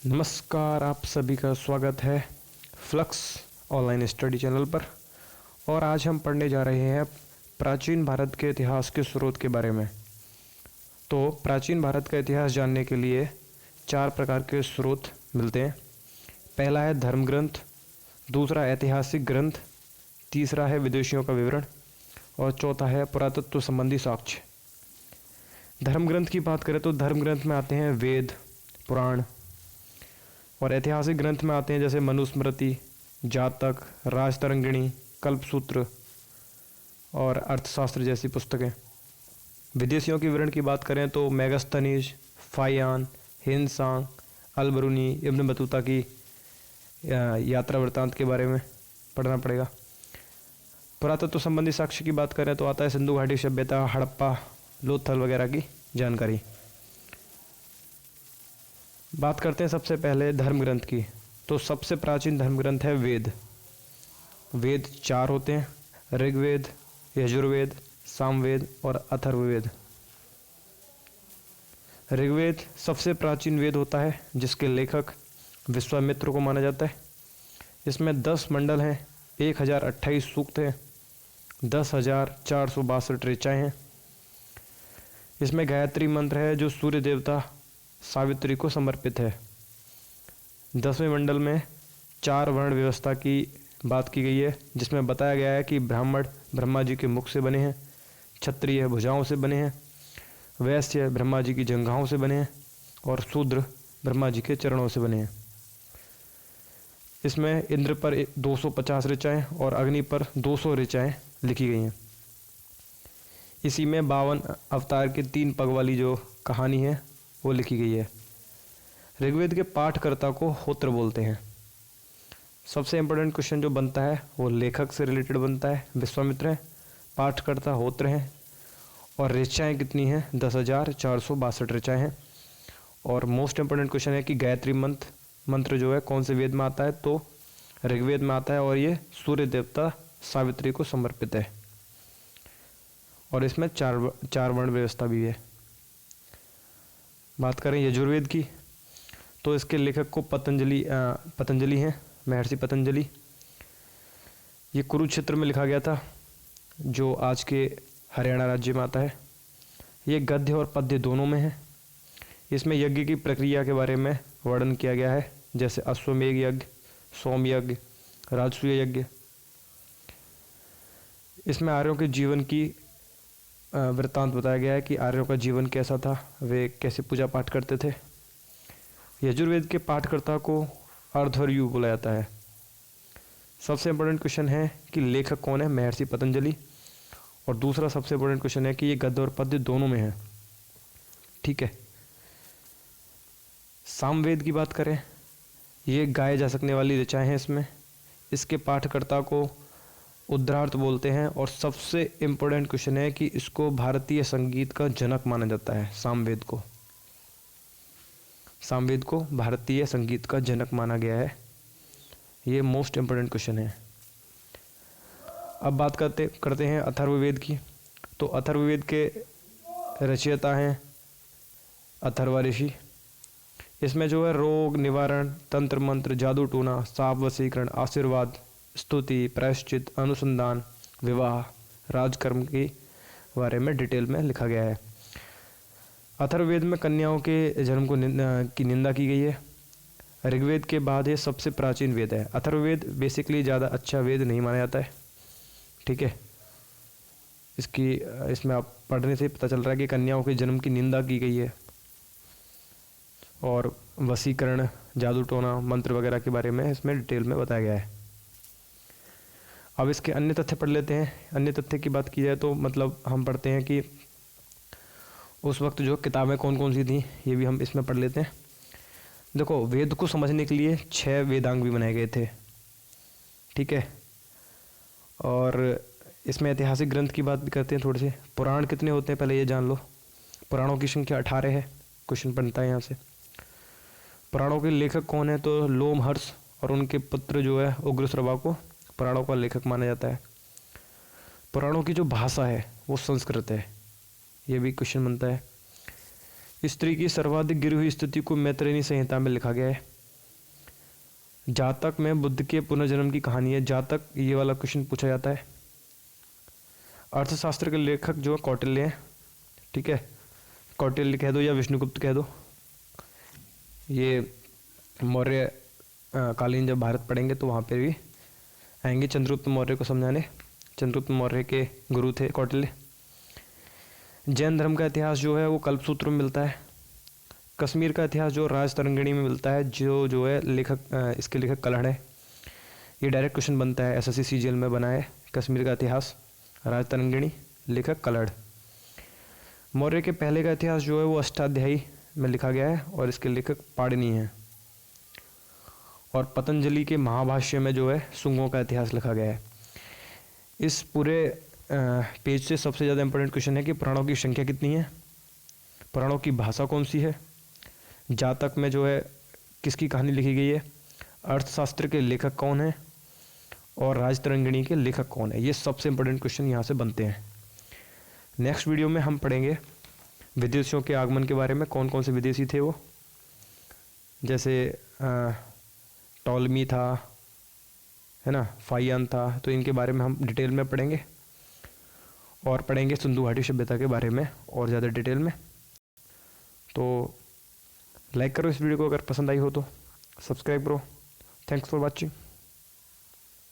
नमस्कार, आप सभी का स्वागत है फ्लक्स ऑनलाइन स्टडी चैनल पर। और आज हम पढ़ने जा रहे हैं प्राचीन भारत के इतिहास के स्रोत के बारे में। तो प्राचीन भारत का इतिहास जानने के लिए 4 प्रकार के स्रोत मिलते हैं। पहला है धर्म ग्रंथ, दूसरा ऐतिहासिक ग्रंथ, तीसरा है विदेशियों का विवरण और चौथा है पुरातत्व संबंधी साक्ष्य। धर्म ग्रंथ की बात करें तो धर्म ग्रंथ में आते हैं वेद, पुराण, और ऐतिहासिक ग्रंथ में आते हैं जैसे मनुस्मृति, जातक, राजतरंगिणी, कल्पसूत्र और अर्थशास्त्र जैसी पुस्तकें। विदेशियों के विवरण की बात करें तो मेगास्थनीज, फायान, हिंदसांग, अल-बरूनी, इब्न बतूता की यात्रा वृत्तांत के बारे में पढ़ना पड़ेगा। पुरातत्व संबंधी साक्ष्य की बात करें तो आता है सिंधु घाटी सभ्यता, हड़प्पा, लोथल वगैरह की जानकारी। बात करते हैं सबसे पहले धर्म ग्रंथ की। तो सबसे प्राचीन धर्म ग्रंथ है वेद। वेद 4 होते हैं, ऋग्वेद, यजुर्वेद, सामवेद और अथर्ववेद। ऋग्वेद सबसे प्राचीन वेद होता है जिसके लेखक विश्वामित्र को माना जाता है। इसमें 10 मंडल हैं, 1028 सूक्त हैं, 10,462 ऋचाएँ हैं। इसमें गायत्री मंत्र है जो सूर्य देवता सावित्री को समर्पित है। 10वें मंडल में 4 वर्ण व्यवस्था की बात की गई है, जिसमें बताया गया है कि ब्राह्मण ब्रह्मा जी के मुख से बने हैं, क्षत्रिय भुजाओं से बने हैं, वैश्य ब्रह्मा जी की जंघाओं से बने हैं और शूद्र ब्रह्मा जी के चरणों से बने हैं। इसमें इंद्र पर 250 ऋचाएँ और अग्नि पर 200 ऋचाएँ लिखी गई हैं। इसी में 52 अवतार के 3 पग वाली जो कहानी है वो लिखी गई है। ऋग्वेद के पाठकर्ता को होत्र बोलते हैं। सबसे इम्पोर्टेंट क्वेश्चन जो बनता है वो लेखक से रिलेटेड बनता है। विश्वामित्र हैं, पाठकर्ता होत्र हैं और ऋचाएँ कितनी हैं? 10,462 ऋचाएँ हैं। और मोस्ट इम्पोर्टेंट क्वेश्चन है कि गायत्री मंत्र जो है कौन से वेद में आता है? तो ऋग्वेद में आता है और ये सूर्य देवता सावित्री को समर्पित है। और इसमें 4 वर्ण व्यवस्था भी है। बात करें यजुर्वेद की तो इसके लेखक को पतंजलि हैं, महर्षि पतंजलि। ये कुरुक्षेत्र में लिखा गया था जो आज के हरियाणा राज्य में आता है। ये गद्य और पद्य दोनों में है। इसमें यज्ञ की प्रक्रिया के बारे में वर्णन किया गया है, जैसे अश्वमेघ यज्ञ, सोम यज्ञ, राजसूय यज्ञ। इसमें आर्यों के जीवन की वृत्तांत बताया गया है कि आर्यों का जीवन कैसा था, वे कैसे पूजा पाठ करते थे। यजुर्वेद के पाठकर्ता को अर्धवर्यु बोला जाता है। सबसे इम्पोर्टेंट क्वेश्चन है कि लेखक कौन है? महर्षि पतंजलि। और दूसरा सबसे इम्पोर्टेंट क्वेश्चन है कि ये गद्य और पद्य दोनों में है। ठीक है। सामवेद की बात करें, ये गाए जा सकने वाली ऋचाएँ हैं। इसके पाठकर्ता को उद्धार्थ बोलते हैं। और सबसे इम्पोर्टेंट क्वेश्चन है कि इसको भारतीय संगीत का जनक माना जाता है। सामवेद को भारतीय संगीत का जनक माना गया है। ये मोस्ट इम्पोर्टेंट क्वेश्चन है। अब बात करते हैं अथर्ववेद की। तो अथर्ववेद के रचयिता हैं अथर्व ऋषि। इसमें जो है रोग निवारण, तंत्र मंत्र, जादू टूना, साप वशीकरण, आशीर्वाद, स्तुति, प्रायश्चित, अनुसंधान, विवाह, राजकर्म के बारे में डिटेल में लिखा गया है। अथर्ववेद में कन्याओं के जन्म की निंदा की गई है। ऋग्वेद के बाद ये सबसे प्राचीन वेद है। अथर्ववेद बेसिकली ज़्यादा अच्छा वेद नहीं माना जाता है। ठीक है। इसमें आप पढ़ने से पता चल रहा है कि कन्याओं के जन्म की निंदा की गई है और वशीकरण, जादू टोना, मंत्र वगैरह के बारे में इसमें डिटेल में बताया गया है। अब इसके अन्य तथ्य पढ़ लेते हैं। अन्य तथ्य की बात की जाए तो मतलब हम पढ़ते हैं कि उस वक्त जो किताबें कौन कौन सी थी, ये भी हम इसमें पढ़ लेते हैं। देखो, वेद को समझने के लिए 6 वेदांग भी बनाए गए थे। ठीक है। और इसमें ऐतिहासिक ग्रंथ की बात भी करते हैं थोड़ी सी। पुराण कितने होते हैं पहले ये जान लो। पुराणों की संख्या 18 है। क्वेश्चन बनता है यहाँ से। पुराणों के लेखक कौन है? तो लोमहर्ष और उनके पुत्र जो है उग्रश्रवा को पुराणों का लेखक माना जाता है। पुराणों की जो भाषा है वो संस्कृत है। ये भी क्वेश्चन बनता है। स्त्री की सर्वाधिक गिरी हुई स्थिति को मैत्रेयी संहिता में लिखा गया है। जातक में बुद्ध के पुनर्जन्म की कहानी है। जातक, ये वाला क्वेश्चन पूछा जाता है। अर्थशास्त्र के लेखक जो है कौटिल्य हैं, ठीक है, कौटिल्य कह दो या विष्णुगुप्त कह दो। ये मौर्य कालीन जब भारत पढ़ेंगे तो वहाँ पे भी आएंगे चंद्रगुप्त मौर्य को समझाने। चंद्रगुप्त मौर्य के गुरु थे कौटिल्य। जैन धर्म का इतिहास जो है वो कल्पसूत्र में मिलता है। कश्मीर का इतिहास जो राजतरंगिणी में मिलता है, जो है लेखक इसके लेखक कलहड़ है। ये डायरेक्ट क्वेश्चन बनता है, एसएससी सीजीएल में बना है। कश्मीर का इतिहास, राजतरंगिणी, लेखक कलहड़। मौर्य के पहले का इतिहास जो है वो अष्टाध्यायी में लिखा गया है और इसके लेखक पाणिनि हैं। और पतंजलि के महाभाष्य में जो है शुंगों का इतिहास लिखा गया है। इस पूरे पेज से सबसे ज़्यादा इंपॉर्टेंट क्वेश्चन है कि प्राणों की संख्या कितनी है, प्राणों की भाषा कौन सी है, जातक में जो है किसकी कहानी लिखी गई है, अर्थशास्त्र के लेखक कौन है और राजतरंगिणी के लेखक कौन है। ये सबसे इंपॉर्टेंट क्वेश्चन यहाँ से बनते हैं। नेक्स्ट वीडियो में हम पढ़ेंगे विदेशियों के आगमन के बारे में। कौन कौन से विदेशी थे वो, जैसे टॉलमी था, है ना, फाइयान था। तो इनके बारे में हम डिटेल में पढ़ेंगे और पढ़ेंगे सिंधु घाटी सभ्यता के बारे में और ज़्यादा डिटेल में। तो लाइक करो इस वीडियो को, अगर पसंद आई हो तो सब्सक्राइब करो। Thanks for watching.